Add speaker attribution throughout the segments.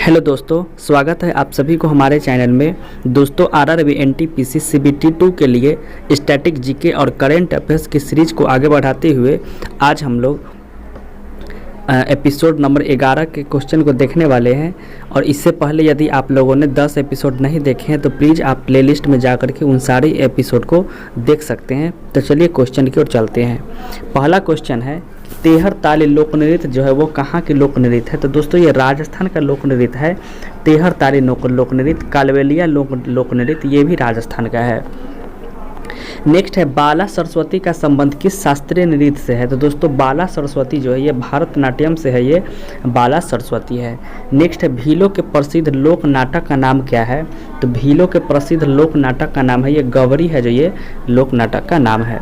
Speaker 1: Hello दोस्तों, स्वागत है आप सभी को हमारे चैनल में। दोस्तों, आरआरबी एनटीपीसी सीबीटी 2 के लिए स्टैटिक जीके और करंट अफेयर्स की सीरीज को आगे बढ़ाते हुए आज हम लोग एपिसोड नंबर 11 के क्वेश्चन को देखने वाले हैं। और इससे पहले यदि आप लोगों ने 10 एपिसोड नहीं देखे हैं तो प्लीज़ आप प्लेलिस्ट में जा कर के उन सारे एपिसोड को देख सकते हैं। तो चलिए क्वेश्चन की ओर चलते हैं। पहला क्वेश्चन है, तेहर ताली लोक नृत्य जो है वो कहाँ की लोक नृत्य है? तो दोस्तों ये राजस्थान का लोक नृत्य है। तेहर ताली लोक नृत्य, कालबेलिया लोक नृत्य ये भी राजस्थान का है। नेक्स्ट है, बाला सरस्वती का संबंध किस शास्त्रीय नृत्य से है? तो दोस्तों बाला सरस्वती जो है ये भारतनाट्यम से है, ये बाला सरस्वती है। नेक्स्ट है, भीलों के प्रसिद्ध लोक नाटक का नाम क्या है? तो भीलों के प्रसिद्ध लोक नाटक का नाम है ये गवरी है, जो ये लोक नाटक का नाम है।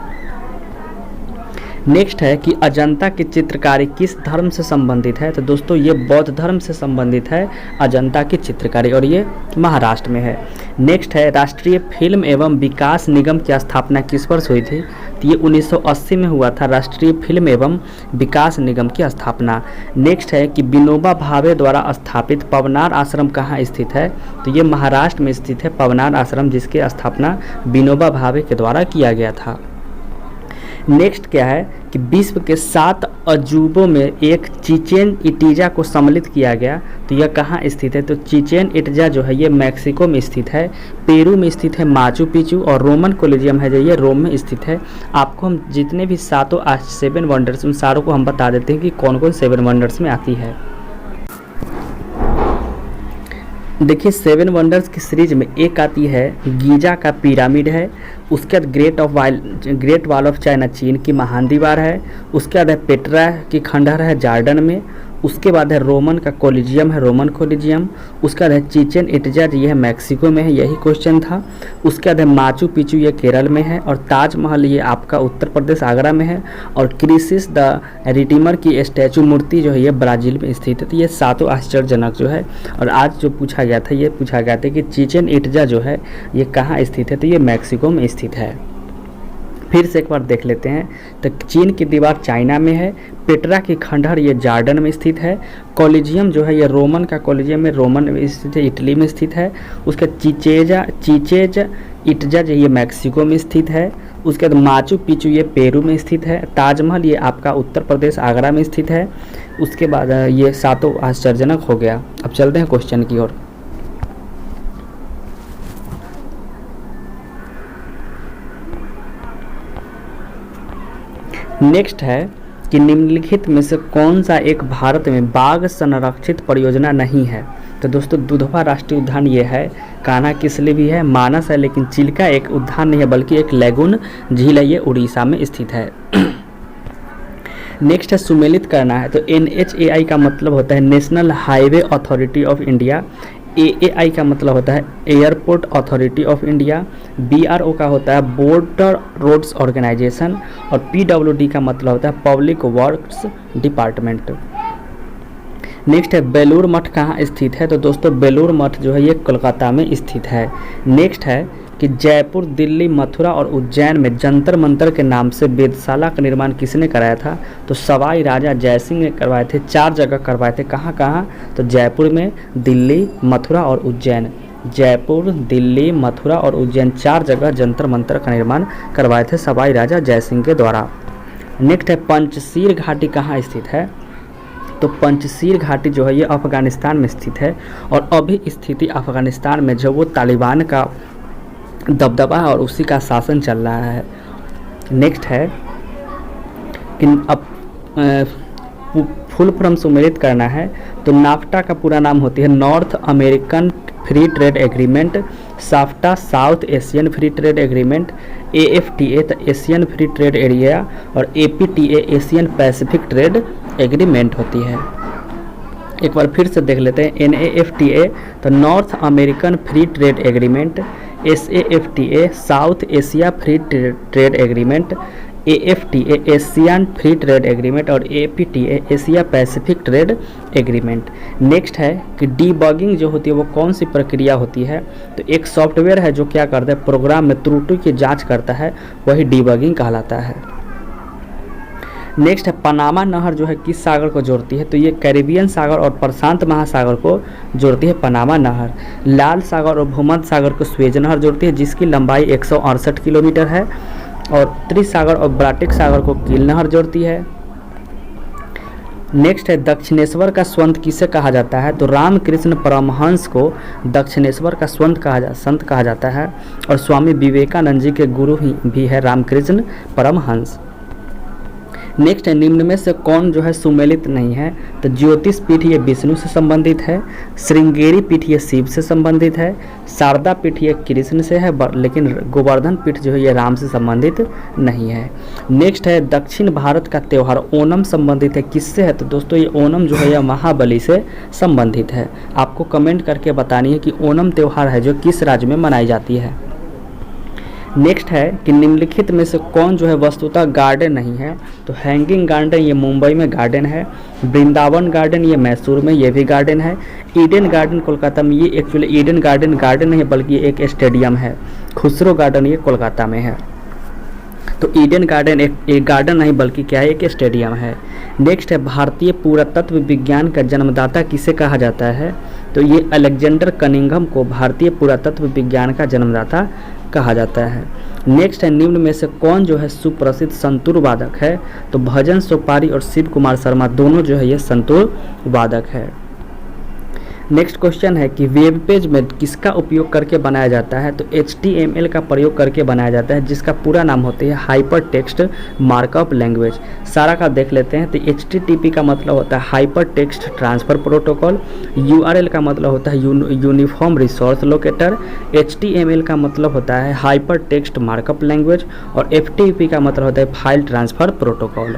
Speaker 1: नेक्स्ट है कि अजंता की चित्रकारी किस धर्म से संबंधित है? तो दोस्तों ये बौद्ध धर्म से संबंधित है अजंता की चित्रकारी, और ये महाराष्ट्र में है। नेक्स्ट है, राष्ट्रीय फिल्म एवं विकास निगम की स्थापना किस वर्ष हुई थी? तो ये 1980 में हुआ था राष्ट्रीय फिल्म एवं विकास निगम की स्थापना। नेक्स्ट है कि विनोबा भावे द्वारा स्थापित पवनार आश्रम कहाँ स्थित है? तो ये महाराष्ट्र में स्थित है पवनार आश्रम, जिसकी स्थापना विनोबा भावे के द्वारा किया गया था। नेक्स्ट क्या है कि विश्व के 7 अजूबों में एक चिचेन इटिजा को सम्मिलित किया गया, तो यह कहाँ स्थित है? तो चिचेन इटिजा जो है ये मैक्सिको में स्थित है, पेरू में स्थित है माचू पिचू, और रोमन कोलिजियम है जो ये रोम में स्थित है। आपको हम जितने भी 7 वंडर्स उन सारों को हम बता देते हैं कि कौन कौन 7 वंडर्स में आती है। देखिए 7 वंडर्स की सीरीज में एक आती है गीजा का पिरामिड है, उसके बाद ग्रेट वॉल ऑफ चाइना चीन की महान दीवार है, उसके बाद है पेट्रा की खंडहर है जॉर्डन में, उसके बाद है रोमन का कोलिजियम है रोमन कोलिजियम, उसके बाद है चिचेन इट्जा ये है मैक्सिको में है, यही क्वेश्चन था। उसके बाद है माचू पिचू ये केरल में है, और ताजमहल ये आपका उत्तर प्रदेश आगरा में है, और क्रिसिस द रिडीमर की स्टैचू मूर्ति जो है ये ब्राज़ील में स्थित है। तो ये 7 आश्चर्यजनक जो है। और आज जो पूछा गया था, ये पूछा गया था कि चिचेन इट्जा जो है ये कहाँ स्थित है? तो ये मैक्सिको में स्थित है। फिर से एक बार देख लेते हैं। तो चीन की दीवार चाइना में है, पेट्रा की खंडहर ये जॉर्डन में स्थित है, कोलिजियम जो है ये रोमन का कोलिजियम है रोमन में स्थित है, इटली में स्थित है। उसके चिचेज इट्जा जो ये मैक्सिको में स्थित है। उसके बाद माचू पिचू ये पेरू में स्थित है, ताजमहल ये आपका उत्तर प्रदेश आगरा में स्थित है। उसके बाद ये 7 आश्चर्यजनक हो गया। अब चलते हैं क्वेश्चन की ओर। नेक्स्ट है कि निम्नलिखित में से कौन सा एक भारत में बाघ संरक्षित परियोजना नहीं है? तो दोस्तों दुधवा राष्ट्रीय उद्यान ये है, कान्हा किसली भी है, मानस है, लेकिन चिल्का एक उद्यान नहीं है बल्कि एक लैगून झील है, ये उड़ीसा में स्थित है। नेक्स्ट है सुमेलित करना है। तो NHAI का मतलब होता है national highway authority of India, AAI का मतलब होता है airport authority of India, BRO का होता है बॉर्डर रोड्स ऑर्गेनाइजेशन, और PWD का मतलब होता है पब्लिक वर्क्स डिपार्टमेंट। नेक्स्ट है बेलूर मठ कहाँ स्थित है? तो दोस्तों बेलूर मठ जो है ये कोलकाता में स्थित है। नेक्स्ट है कि जयपुर, दिल्ली, मथुरा और उज्जैन में जंतर मंतर के नाम से वेधशाला का निर्माण किसने कराया था? तो सवाई राजा जयसिंह ने करवाए थे। 4 जगह करवाए थे। कहाँ कहाँ? तो जयपुर में, दिल्ली, मथुरा और उज्जैन। जयपुर, दिल्ली, मथुरा और उज्जैन 4 जगह जंतर मंतर का निर्माण करवाए थे सवाई राजा जयसिंह के द्वारा। नेक्स्ट है पंचशील घाटी कहाँ स्थित है? तो पंचशील घाटी जो है ये अफगानिस्तान में स्थित है, और अभी स्थिति अफगानिस्तान में जो वो तालिबान का दबदबा है और उसी का शासन चल रहा है। नेक्स्ट है कि अब फुल फॉर्म सुमेलित करना है। तो नाफ्टा का पूरा नाम होती है north American free trade agreement, SAFTA south Asian free trade agreement, AFTA तो एशियन फ्री ट्रेड एरिया, और APTA Asian Pacific trade agreement होती है। एक बार फिर से देख लेते हैं। NAFTA तो north American free trade agreement, SAFTA south Asia free trade agreement, AFTA Asian free trade agreement, और APTA Asia Pacific trade agreement. Next है कि डीबगिंग जो होती है वो कौन सी प्रक्रिया होती है? तो एक सॉफ्टवेयर है जो क्या करता है, प्रोग्राम में त्रुटि की जांच करता है, वही डीबगिंग कहलाता है। नेक्स्ट है पनामा नहर जो है किस सागर को जोड़ती है, तो ये कैरिबियन सागर और प्रशांत महासागर को जोड़ती है पनामा नहर। लाल सागर और भूमध्य सागर को स्वेज नहर जोड़ती है जिसकी लंबाई 168 किलोमीटर है। और त्रिसागर और बाल्टिक सागर को कील नहर जोड़ती है। नेक्स्ट है दक्षिणेश्वर का संत किसे कहा जाता है, तो रामकृष्ण परमहंस को दक्षिणेश्वर का संत कहा जाता है। और स्वामी विवेकानंद जी के गुरु ही भी है रामकृष्ण परमहंस। नेक्स्ट है निम्न में से कौन जो है सुमेलित नहीं है, तो ज्योतिष पीठ ये विष्णु से संबंधित है, श्रृंगेरी पीठ ये शिव से संबंधित है, शारदा पीठ ये कृष्ण से है, लेकिन गोवर्धन पीठ जो है ये राम से संबंधित नहीं है। नेक्स्ट है दक्षिण भारत का त्यौहार ओणम संबंधित है किससे है, तो दोस्तों ये ओणम जो है यह महाबली से संबंधित है। आपको कमेंट करके बतानी है कि ओणम त्यौहार है जो किस राज्य में मनाई जाती है। नेक्स्ट है कि निम्नलिखित में से कौन जो है वस्तुतः गार्डन नहीं है, तो हैंगिंग गार्डन ये मुंबई में गार्डन है, वृंदावन गार्डन ये मैसूर में ये भी गार्डन है, ईडन गार्डन कोलकाता में, ये एक्चुअली ईडन गार्डन नहीं है बल्कि एक स्टेडियम है, खुसरो गार्डन ये कोलकाता में है। तो ईडन गार्डन एक गार्डन नहीं बल्कि क्या है, एक स्टेडियम है। नेक्स्ट है भारतीय पुरातत्व विज्ञान का जन्मदाता किसे कहा जाता है, तो ये अलेक्जेंडर कनिंघम को भारतीय पुरातत्व विज्ञान का जन्मदाता कहा जाता है। नेक्स्ट है निम्न में से कौन जो है सुप्रसिद्ध संतूर वादक है, तो भजन सोपारी और शिव कुमार शर्मा दोनों जो है ये संतूर वादक है। नेक्स्ट क्वेश्चन है कि वेब पेज में किसका उपयोग करके बनाया जाता है, तो HTML का प्रयोग करके बनाया जाता है जिसका पूरा नाम होता है हाइपर टेक्स्ट मार्कअप लैंग्वेज। सारा का देख लेते हैं। तो HTTP का मतलब होता है hyper text transfer protocol, URL का मतलब होता है यूनिफॉर्म रिसोर्स लोकेटर, HTML का मतलब होता है हाइपर टेक्स्ट मार्कअप लैंग्वेज और FTP का मतलब होता है फाइल ट्रांसफर प्रोटोकॉल।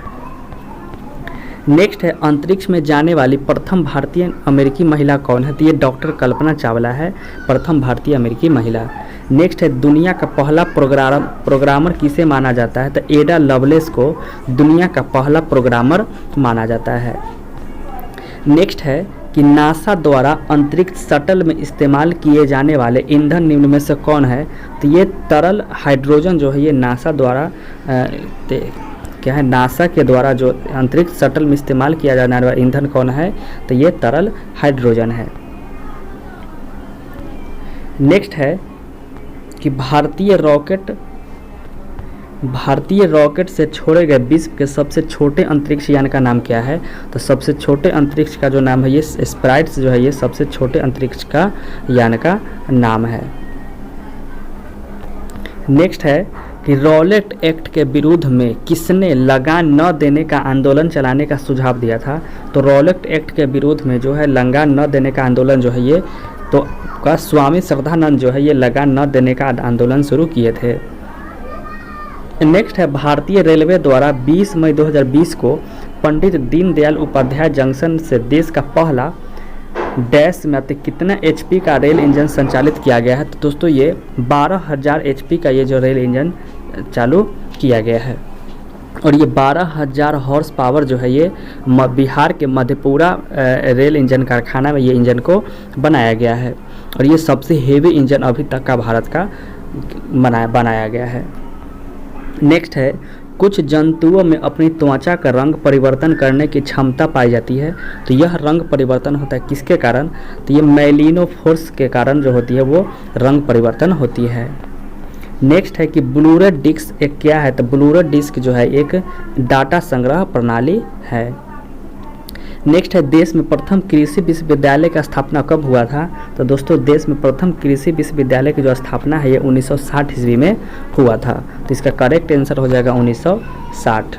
Speaker 1: नेक्स्ट है अंतरिक्ष में जाने वाली प्रथम भारतीय अमेरिकी महिला कौन है, तो ये डॉक्टर कल्पना चावला है, प्रथम भारतीय अमेरिकी महिला। नेक्स्ट है दुनिया का पहला प्रोग्रामर किसे माना जाता है, तो एडा लवलेस को दुनिया का पहला प्रोग्रामर माना जाता है। नेक्स्ट है कि नासा द्वारा अंतरिक्ष शटल में इस्तेमाल किए जाने वाले ईंधन निम्न में से कौन है, तो ये तरल हाइड्रोजन जो है ये नासा द्वारा क्या है, नासा के द्वारा जो अंतरिक्ष शटल में इस्तेमाल किया जाने वाला ईंधन कौन है, तो ये तरल हाइड्रोजन है। नेक्स्ट है कि भारतीय रॉकेट से छोड़े गए विश्व के सबसे छोटे अंतरिक्ष यान का नाम क्या है, तो सबसे छोटे अंतरिक्ष का जो नाम है ये स्प्राइट्स जो है ये सबसे छोटे अंतरिक्ष का यान का नाम है। नेक्स्ट है कि रॉलेट एक्ट के विरुद्ध में किसने लगान न देने का आंदोलन चलाने का सुझाव दिया था, तो रॉलेट एक्ट के विरुद्ध में जो है लगान न देने का आंदोलन जो है ये तो का स्वामी श्रद्धानंद जो है ये लगान न देने का आंदोलन शुरू किए थे। नेक्स्ट है भारतीय रेलवे द्वारा 20 मई 2020 को पंडित दीनदयाल उपाध्याय जंक्शन से देश का पहला डैश में कितना HP का रेल इंजन संचालित किया गया है, तो दोस्तों ये 12,000 HP का ये जो रेल इंजन चालू किया गया है। और ये 12,000 हॉर्स पावर जो है ये बिहार के मधेपुरा रेल इंजन कारखाना में ये इंजन को बनाया गया है। और ये सबसे हेवी इंजन अभी तक का भारत का बनाया गया है। नेक्स्ट है कुछ जंतुओं में अपनी त्वचा का रंग परिवर्तन करने की क्षमता पाई जाती है, तो यह रंग परिवर्तन होता है किसके कारण, तो ये मेलिनोफोर्स के कारण जो होती है वो रंग परिवर्तन होती है। नेक्स्ट है कि ब्लूरे डिस्क एक क्या है, तो ब्लूरे डिस्क जो है एक डाटा संग्रह प्रणाली है। नेक्स्ट है देश में प्रथम कृषि विश्वविद्यालय का स्थापना कब हुआ था, तो दोस्तों देश में प्रथम कृषि विश्वविद्यालय की जो स्थापना है ये 1960 ईस्वी में हुआ था, तो इसका करेक्ट आंसर हो जाएगा 1960।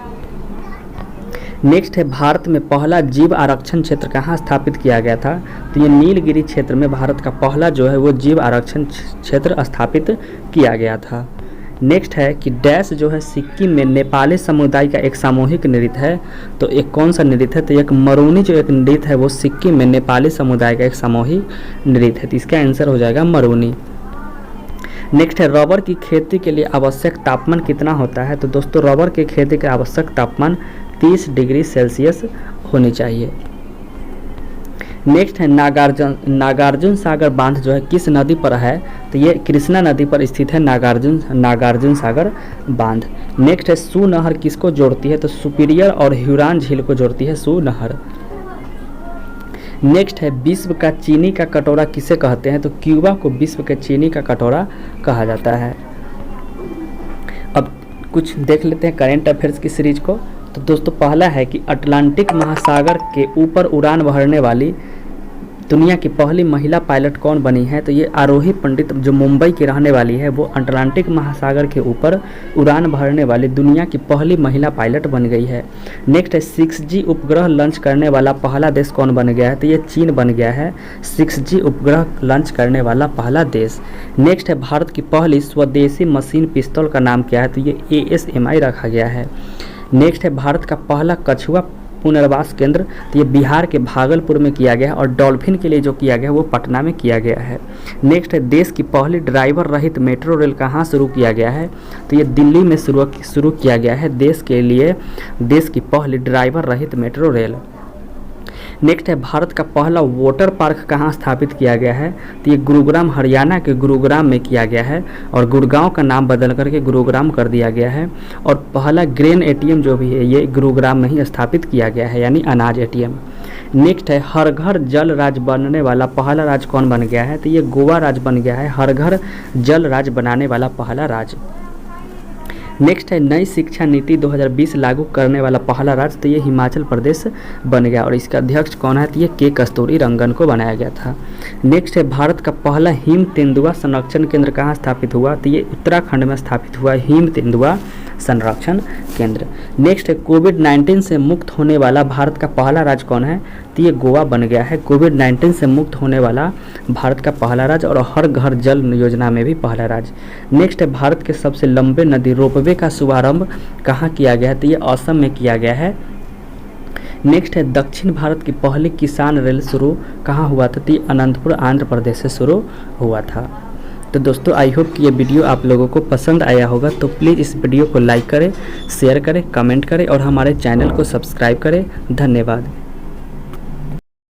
Speaker 1: नेक्स्ट है भारत में पहला जीव आरक्षण क्षेत्र कहाँ स्थापित किया गया था, तो ये नीलगिरी क्षेत्र में भारत का पहला जो है वो जीव आरक्षण क्षेत्र स्थापित किया गया था। नेक्स्ट है कि डैश जो है सिक्किम में नेपाली समुदाय का एक सामूहिक नृत्य है, तो एक कौन सा नृत्य है, तो एक मरूनी जो एक नृत्य है वो सिक्किम में नेपाली समुदाय का एक सामूहिक नृत्य है, तो इसका आंसर हो जाएगा मरूनी। नेक्स्ट है रबर की खेती के लिए आवश्यक तापमान कितना होता है, तो दोस्तों रबर की खेती का आवश्यक तापमान 30 डिग्री सेल्सियस होनी चाहिए। नेक्स्ट है नागार्जुन सागर बांध जो है किस नदी पर है, तो ये कृष्णा नदी पर स्थित है नागार्जुन सागर बांध। नेक्स्ट है सू नहर किसको जोड़ती है, तो सुपीरियर और ह्यूरॉन झील को जोड़ती है सू नहर। नेक्स्ट है विश्व का चीनी का कटोरा किसे कहते हैं, तो क्यूबा को विश्व के चीनी का कटोरा कहा जाता है। अब कुछ देख लेते हैं करेंट अफेयर्स की सीरीज को। तो दोस्तों पहला है कि अटलांटिक महासागर के ऊपर उड़ान भरने वाली दुनिया की पहली महिला पायलट कौन बनी है, तो ये आरोही पंडित जो मुंबई की रहने वाली है वो अटलांटिक महासागर के ऊपर उड़ान भरने वाली दुनिया की पहली महिला पायलट बन गई है। नेक्स्ट है 6G उपग्रह लॉन्च करने वाला पहला देश कौन बन गया है, तो ये चीन बन गया है 6G उपग्रह लॉन्च करने वाला पहला देश। नेक्स्ट है भारत की पहली स्वदेशी मशीन पिस्तौल का नाम क्या है, तो ये ASMI रखा गया है। नेक्स्ट है भारत का पहला कछुआ पुनर्वास केंद्र, तो ये बिहार के भागलपुर में किया गया है और डॉल्फिन के लिए जो किया गया है वो पटना में किया गया है। नेक्स्ट है देश की पहली ड्राइवर रहित मेट्रो रेल कहाँ शुरू किया गया है, तो ये दिल्ली में शुरू किया गया है देश की पहली ड्राइवर रहित मेट्रो रेल। नेक्स्ट है भारत का पहला वाटर पार्क कहाँ स्थापित किया गया है, तो ये गुरुग्राम हरियाणा के गुरुग्राम में किया गया है और गुड़गांव का नाम बदल करके गुरुग्राम कर दिया गया है। और पहला ग्रेन ATM जो भी है ये गुरुग्राम में ही स्थापित किया गया है, यानी अनाज ATM। नेक्स्ट है हर घर जल राज बनने वाला पहला राज्य कौन बन गया है, तो ये गोवा राज्य बन गया है हर घर जल राज बनाने वाला पहला राज्य। नेक्स्ट है नई शिक्षा नीति 2020 लागू करने वाला पहला राज्य, तो ये हिमाचल प्रदेश बन गया और इसका अध्यक्ष कौन है, तो ये के कस्तूरीरंगन को बनाया गया था। नेक्स्ट है भारत का पहला हिम तेंदुआ संरक्षण केंद्र कहाँ स्थापित हुआ, तो ये उत्तराखंड में स्थापित हुआ हिम तेंदुआ संरक्षण केंद्र। नेक्स्ट है कोविड-19 से मुक्त होने वाला भारत का पहला राज्य कौन है, तो ये गोवा बन गया है कोविड-19 से मुक्त होने वाला भारत का पहला राज्य और हर घर जल योजना में भी पहला राज्य। नेक्स्ट है भारत के सबसे लंबे नदी रोपवे का शुभारंभ कहाँ किया गया है, तो ये असम में किया गया है। नेक्स्ट है दक्षिण भारत की पहली किसान रेल शुरू कहाँ हुआ था, तो ये अनंतपुर आंध्र प्रदेश से शुरू हुआ था। तो दोस्तों आई होप कि ये वीडियो आप लोगों को पसंद आया होगा, तो प्लीज़ इस वीडियो को लाइक करें, शेयर करें, कमेंट करें और हमारे चैनल को सब्सक्राइब करें। धन्यवाद।